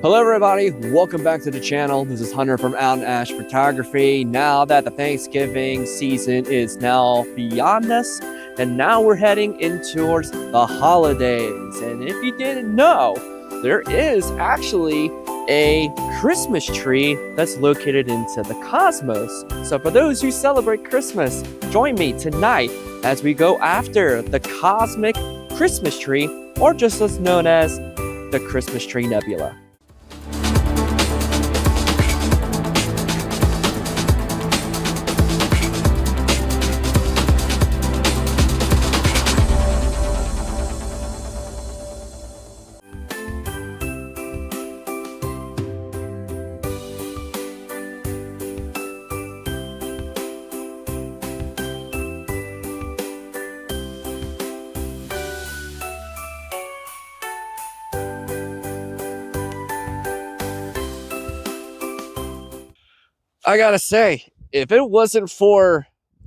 Hello everybody, welcome back to the channel. This is Hunter from Astrophotography. Now that the Thanksgiving season is now beyond us, and now we're heading in towards the holidays. And if you didn't know, there is actually a Christmas tree that's located into the cosmos. So for those who celebrate Christmas, join me tonight as we go after the cosmic Christmas tree, or just as known as the Christmas Tree Nebula. I gotta say, if it wasn't for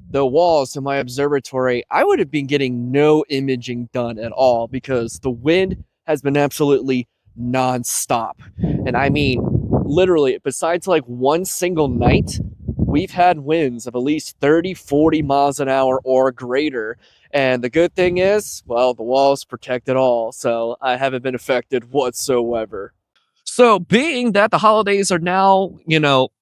the walls in my observatory, I would have been getting no imaging done at all because the wind has been absolutely nonstop. And I mean, literally, besides like one single night, we've had winds of at least 30, 40 miles an hour or greater. And the good thing is, well, the walls protect it all, so I haven't been affected whatsoever. So, being that the holidays are now,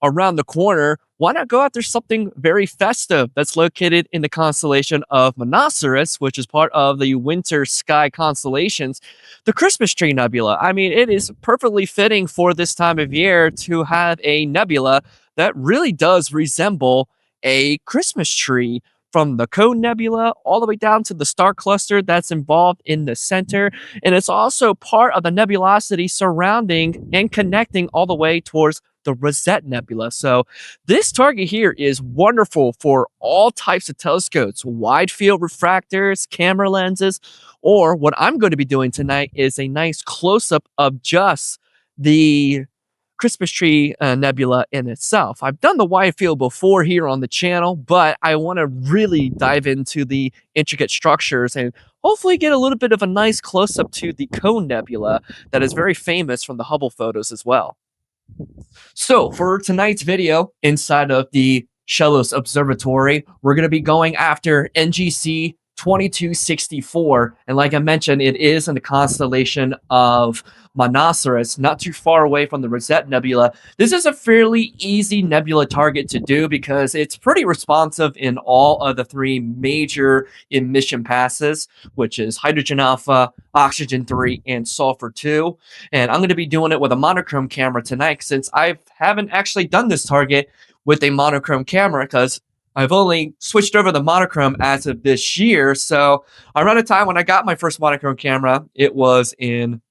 around the corner, why not go after something very festive that's located in the constellation of Monoceros, which is part of the winter sky constellations, the Christmas Tree Nebula? I mean, it is perfectly fitting for this time of year to have a nebula that really does resemble a Christmas tree. From the Cone Nebula all the way down to the star cluster that's involved in the center. And it's also part of the nebulosity surrounding and connecting all the way towards the Rosette Nebula. So this target here is wonderful for all types of telescopes, wide field refractors, camera lenses, or what I'm going to be doing tonight is a nice close-up of just the Christmas Tree Nebula in itself. I've done the wide field before here on the channel, but I want to really dive into the intricate structures and hopefully get a little bit of a nice close-up to the Cone Nebula that is very famous from the Hubble photos as well. So for tonight's video, inside of the Shellos Observatory, we're going to be going after NGC 2264. And like I mentioned, it is in the constellation of Monoceros, not too far away from the Rosette Nebula. This is a fairly easy nebula target to do because it's pretty responsive in all of the three major emission passes, which is hydrogen alpha, oxygen 3, and sulfur 2. And I'm going to be doing it with a monochrome camera tonight since I haven't actually done this target with a monochrome camera because I've only switched over the monochrome as of this year. So around the time when I got my first monochrome camera, it was in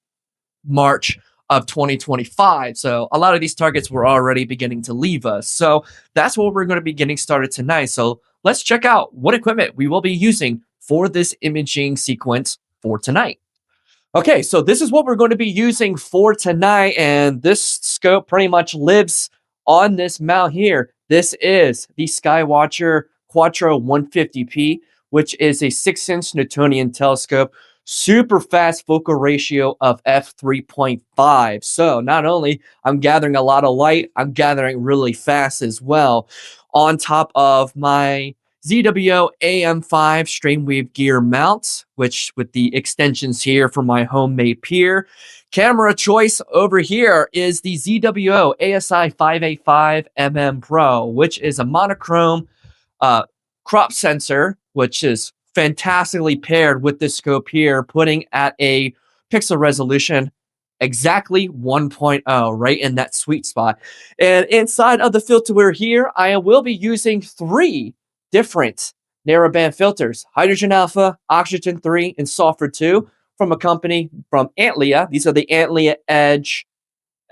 March of 2025. So a lot of these targets were already beginning to leave us. So that's what we're going to be getting started tonight. So let's check out what equipment we will be using for this imaging sequence for tonight. Okay, so this is what we're going to be using for tonight. And this scope pretty much lives on this mount here. This is the Skywatcher Quattro 150p, which is a 6-inch Newtonian telescope, super fast focal ratio of f3.5. So not only I'm gathering a lot of light, I'm gathering really fast as well. On top of my ZWO AM5 Strainwave gear mount, which with the extensions here for my homemade pier. Camera choice over here is the ZWO ASI 585mm Pro, which is a monochrome crop sensor, which is fantastically paired with this scope here, putting at a pixel resolution exactly 1.0, right in that sweet spot. And inside of the filter we're here, I will be using 3 different narrowband filters: hydrogen alpha, oxygen 3, and sulfur 2 from a company from Antlia. These are the Antlia Edge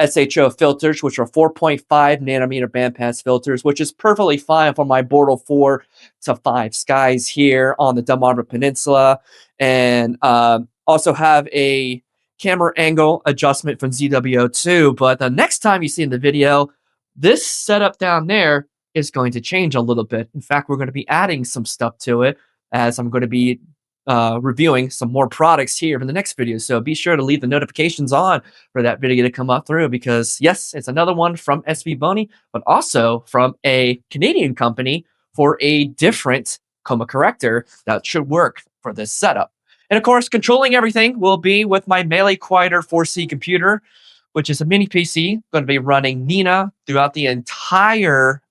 SHO filters, which are 4.5 nanometer bandpass filters, which is perfectly fine for my Bortle 4 to 5 skies here on the Delmarva Peninsula. And also have a camera angle adjustment from ZWO2. But the next time you see in the video, this setup down there is going to change a little bit. In fact, we're going to be adding some stuff to it as I'm going to be reviewing some more products here in the next video. So be sure to leave the notifications on for that video to come up through, because yes, it's another one from SV Boney, but also from a Canadian company for a different coma corrector that should work for this setup. And of course, controlling everything will be with my Melee Quieter 4C computer, which is a mini PC going to be running Nina throughout the entire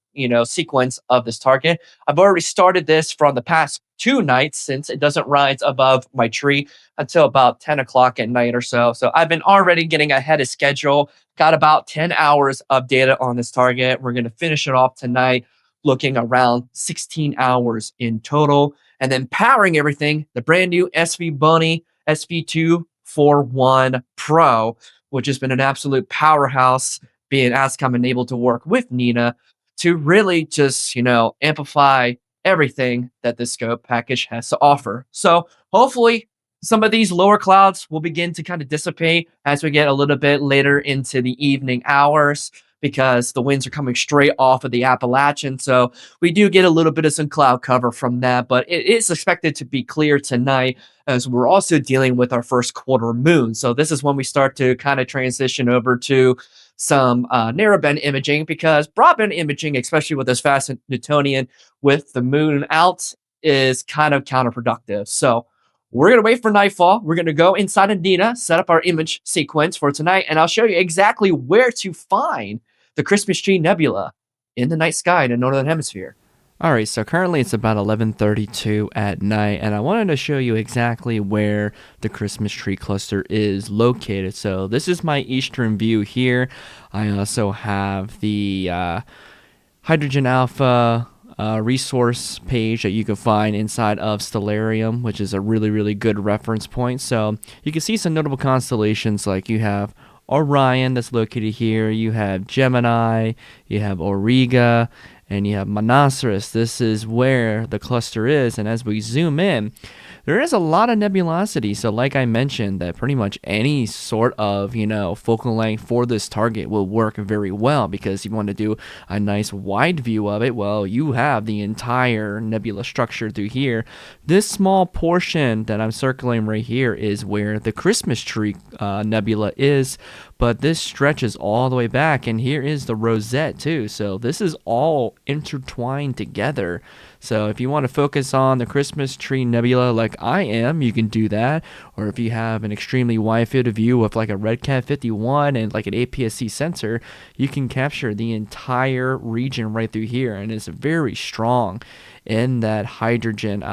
sequence of this target. I've already started this from the past 2 nights, since it doesn't rise above my tree until about 10 o'clock at night or so. So I've been already getting ahead of schedule. Got about 10 hours of data on this target. We're going to finish it off tonight, looking around 16 hours in total. And then powering everything, the brand new SV Bunny SV241 Pro, which has been an absolute powerhouse, being Ascom and able to work with Nina to really just, amplify everything that this scope package has to offer. So hopefully some of these lower clouds will begin to kind of dissipate as we get a little bit later into the evening hours, because the winds are coming straight off of the Appalachian. So we do get a little bit of some cloud cover from that, but it is expected to be clear tonight, as we're also dealing with our first quarter moon. So this is when we start to kind of transition over to some narrowband imaging, because broadband imaging, especially with this fast Newtonian with the moon out, is kind of counterproductive. So we're going to wait for nightfall. We're going to go inside of Nina, set up our image sequence for tonight, and I'll show you exactly where to find the Christmas Tree Nebula in the night sky in the northern hemisphere. All right, so currently it's about 11:32 at night, and I wanted to show you exactly where the Christmas tree cluster is located. So this is my eastern view here. I also have the hydrogen alpha resource page that you can find inside of Stellarium, which is a really, really good reference point. So you can see some notable constellations, like you have Orion that's located here, you have Gemini, you have Auriga, and you have Monoceros. This is where the cluster is, and as we zoom in, there is a lot of nebulosity. So like I mentioned, that pretty much any sort of, focal length for this target will work very well, because you want to do a nice wide view of it. Well, you have the entire nebula structure through here. This small portion that I'm circling right here is where the Christmas Tree Nebula is, but this stretches all the way back, and here is the rosette too. So this is all intertwined together. So if you want to focus on the Christmas Tree Nebula like I am, you can do that. Or if you have an extremely wide field of view with like a RedCat 51 and like an APS-C sensor, you can capture the entire region right through here, and it's very strong in that hydrogen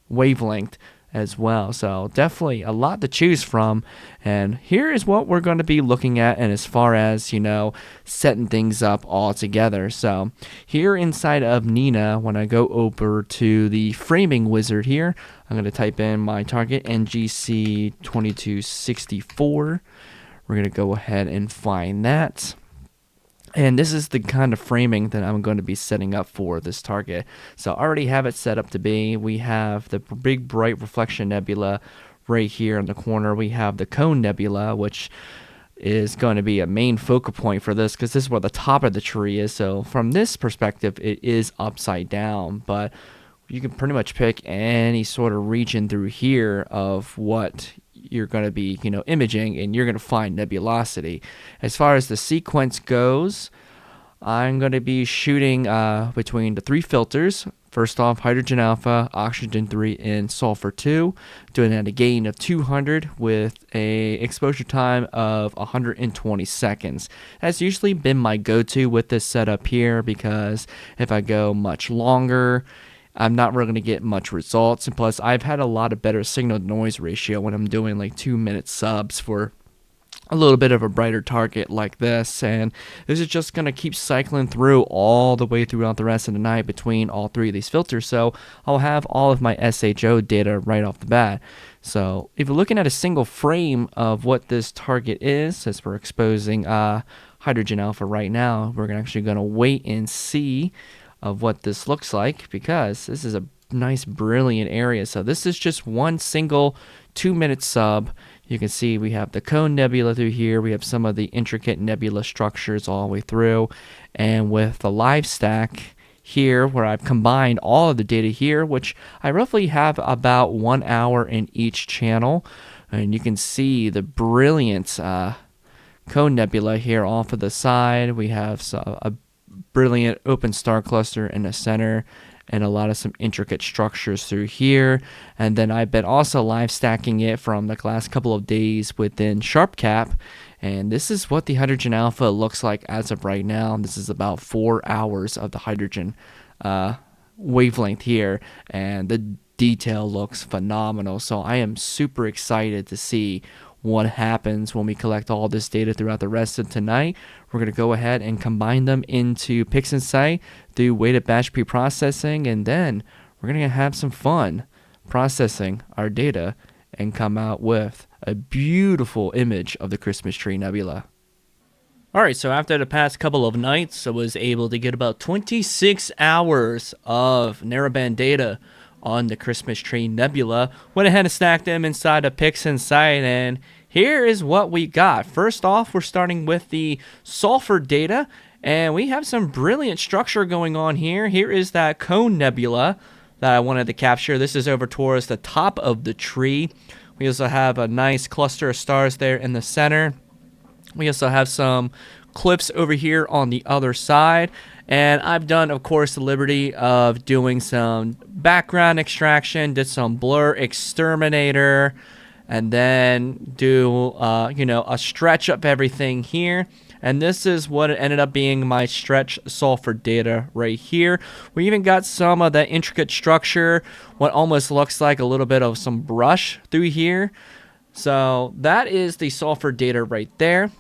wavelength as well. So definitely a lot to choose from, and here is what we're going to be looking at, and as far as setting things up all together. So here inside of Nina, when I go over to the framing wizard here, I'm going to type in my target NGC 2264. We're going to go ahead and find that. And this is the kind of framing that I'm going to be setting up for this target. So I already have it set up to be. We have the big bright reflection nebula right here in the corner. We have the Cone Nebula, which is going to be a main focal point for this, because this is where the top of the tree is. So from this perspective, it is upside down, but you can pretty much pick any sort of region through here of what you're going to be, imaging, and you're going to find nebulosity. As far as the sequence goes, I'm going to be shooting between the 3 filters. First off, hydrogen alpha, oxygen 3, and sulfur 2, doing at a gain of 200 with a exposure time of 120 seconds. That's usually been my go-to with this setup here, because if I go much longer, I'm not really going to get much results. And plus, I've had a lot of better signal-to-noise ratio when I'm doing like 2-minute subs for a little bit of a brighter target like this. And this is just going to keep cycling through all the way throughout the rest of the night between all 3 of these filters. So I'll have all of my SHO data right off the bat. So if you're looking at a single frame of what this target is, as we're exposing hydrogen alpha right now, we're actually going to wait and see of what this looks like, because this is a nice brilliant area. So this is just one single 2-minute sub. You can see we have the Cone Nebula through here. We have some of the intricate nebula structures all the way through, and with the live stack here where I've combined all of the data here, which I roughly have about 1 hour in each channel. And you can see the brilliant Cone Nebula here off of the side. We have a brilliant open star cluster in the center and a lot of some intricate structures through here. And then I've been also live stacking it from the last couple of days within SharpCap. And this is what the hydrogen alpha looks like as of right now. This is about 4 hours of the hydrogen wavelength here, and the detail looks phenomenal. So I am super excited to see what happens when we collect all this data throughout the rest of tonight. We're going to go ahead and combine them into PixInsight, do weighted batch pre-processing, and then we're going to have some fun processing our data and come out with a beautiful image of the Christmas Tree Nebula. Alright, so after the past couple of nights, I was able to get about 26 hours of narrowband data on the Christmas Tree Nebula. Went ahead and stacked them inside of PixInsight, and here is what we got. First off, we're starting with the sulfur data, and we have some brilliant structure going on here. Here is that Cone Nebula that I wanted to capture. This is over towards the top of the tree. We also have a nice cluster of stars there in the center. We also have some cliffs over here on the other side. And I've done, of course, the liberty of doing some background extraction, did some blur exterminator, and then do, a stretch of everything here. And this is what it ended up being my stretch sulfur data right here. We even got some of the intricate structure, what almost looks like a little bit of some brush through here. So that is the sulfur data right there.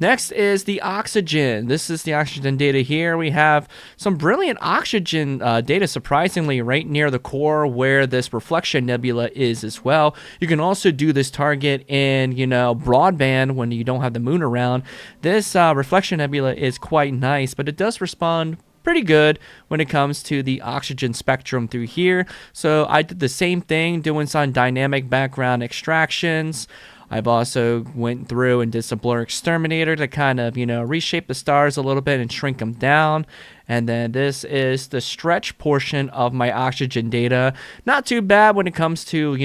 Next is the oxygen. This is the oxygen data here. We have some brilliant oxygen data, surprisingly, right near the core where this reflection nebula is as well. You can also do this target in, broadband when you don't have the moon around. This reflection nebula is quite nice, but it does respond pretty good when it comes to the oxygen spectrum through here. So I did the same thing, doing some dynamic background extractions. I've also went through and did some blur exterminator to kind of, reshape the stars a little bit and shrink them down. And then this is the stretch portion of my oxygen data. Not too bad when it comes to,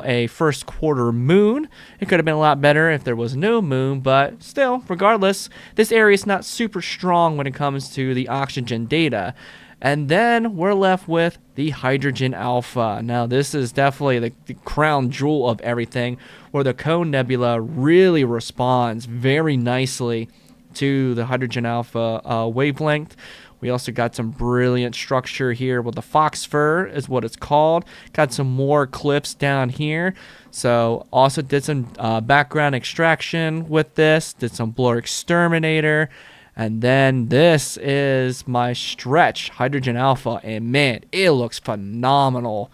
a first quarter moon. It could have been a lot better if there was no moon, but still, regardless, this area is not super strong when it comes to the oxygen data. And then we're left with the hydrogen alpha. Now, this is definitely the crown jewel of everything, where the Cone Nebula really responds very nicely to the hydrogen alpha wavelength. We also got some brilliant structure here with the fox fur is what it's called. Got some more clips down here. So also did some background extraction with this. Did some blur exterminator. And then this is my stretch hydrogen alpha, and man, it looks phenomenal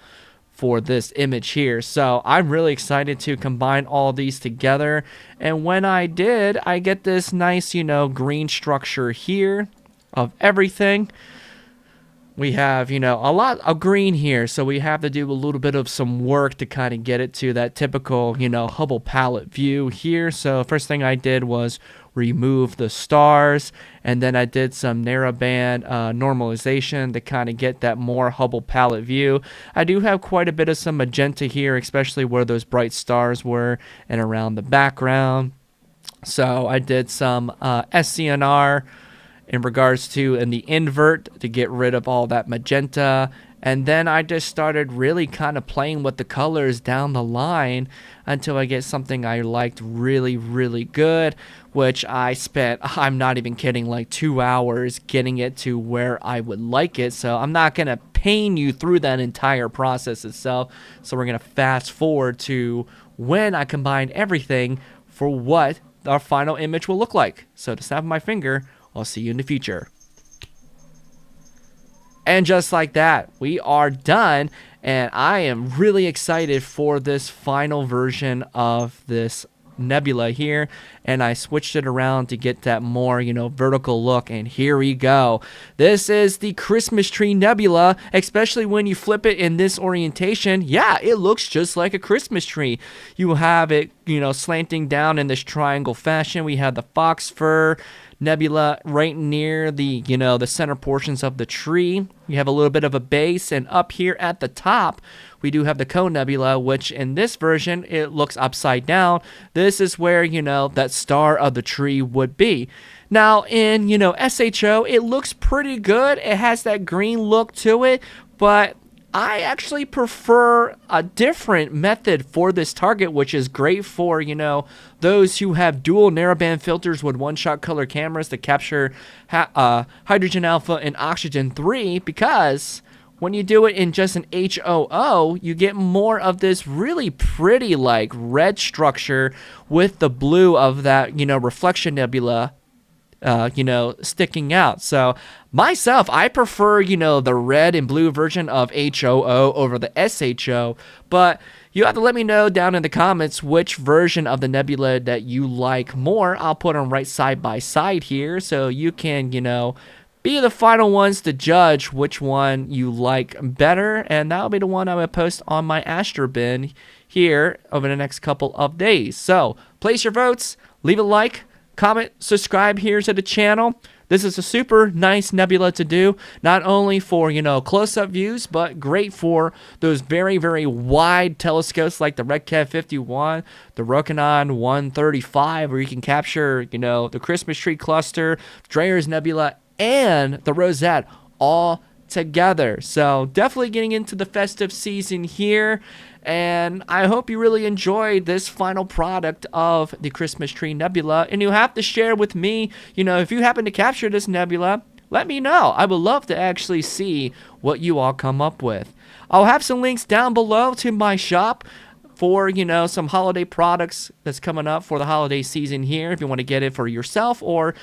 for this image here. So I'm really excited to combine all these together. And when I did, I get this nice, green structure here of everything. We have, a lot of green here, so we have to do a little bit of some work to kind of get it to that typical, Hubble palette view here. So first thing I did was remove the stars, and then I did some narrowband normalization to kind of get that more Hubble palette view. I do have quite a bit of some magenta here, especially where those bright stars were and around the background. So I did some SCNR in regards to in the invert to get rid of all that magenta. And then I just started really kind of playing with the colors down the line until I get something I liked really, really good, which I spent, I'm not even kidding, like 2 hours getting it to where I would like it. So I'm not going to pain you through that entire process itself. So we're going to fast forward to when I combine everything for what our final image will look like. So to snap my finger, I'll see you in the future. And just like that, we are done. And I am really excited for this final version of this nebula here. And I switched it around to get that more, vertical look. And here we go. This is the Christmas Tree Nebula, especially when you flip it in this orientation. Yeah, it looks just like a Christmas tree. You have it, slanting down in this triangle fashion. We have the Fox Fir Nebula right near the, the center portions of the tree. You have a little bit of a base, and up here at the top, we do have the Cone Nebula, which in this version, it looks upside down. This is where, that star of the tree would be. Now, in, SHO, it looks pretty good. It has that green look to it, but I actually prefer a different method for this target, which is great for, those who have dual narrowband filters with one-shot color cameras to capture hydrogen alpha and oxygen 3, because when you do it in just an HOO, you get more of this really pretty, like, red structure with the blue of that, reflection nebula sticking out. So myself, I prefer, the red and blue version of HOO over the SHO, but you have to let me know down in the comments which version of the nebula that you like more. I'll put them right side by side here so you can, be the final ones to judge which one you like better, and that'll be the one I will post on my Astro bin here over the next couple of days. So place your votes, leave a like, comment, subscribe here to the channel. This is a super nice nebula to do, not only for, close-up views, but great for those very, very wide telescopes like the RedCat 51, the Rokinon 135, where you can capture, the Christmas Tree Cluster, Dreyer's Nebula, and the Rosette all together. So definitely getting into the festive season here, and I hope you really enjoyed this final product of the Christmas Tree Nebula. And you have to share with me, if you happen to capture this nebula, let me know. I would love to actually see what you all come up with. I'll have some links down below to my shop for, some holiday products that's coming up for the holiday season here, if you want to get it for yourself or,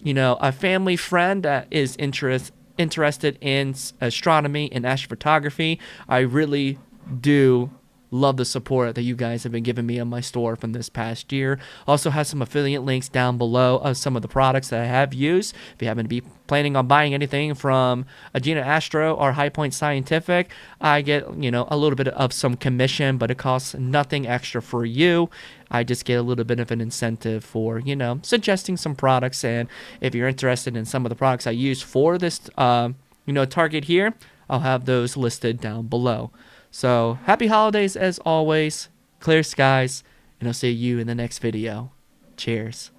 a family friend that is interested in astronomy and astrophotography. I really do love the support that you guys have been giving me on my store from this past year. Also has some affiliate links down below of some of the products that I have used. If you happen to be planning on buying anything from Agena Astro or High Point Scientific, I get, a little bit of some commission, but it costs nothing extra for you. I just get a little bit of an incentive for, suggesting some products. And if you're interested in some of the products I use for this, target here, I'll have those listed down below. So, happy holidays as always, clear skies, and I'll see you in the next video. Cheers.